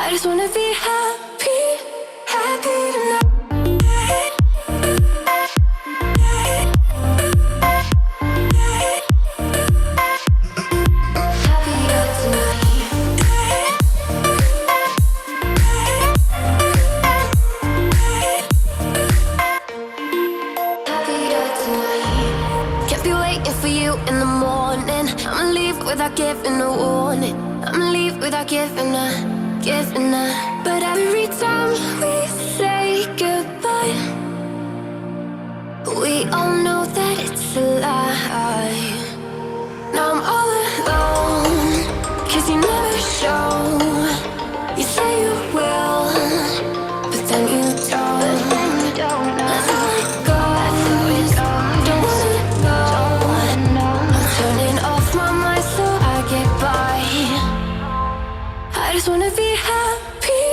I just wanna be happy, happy tonight. Happier tonight. Happier tonight. Can't be waiting for you in the morning. I'ma leave without giving a warning. I'ma leave without giving a. But every time we say goodbye, we all know that it's a lie. Now I'm all alone, 'cause you never show. You say you will, but then you don't. Let's let it go. Don't wanna know. I'm turning off my mind so I get by. I just wanna be happy.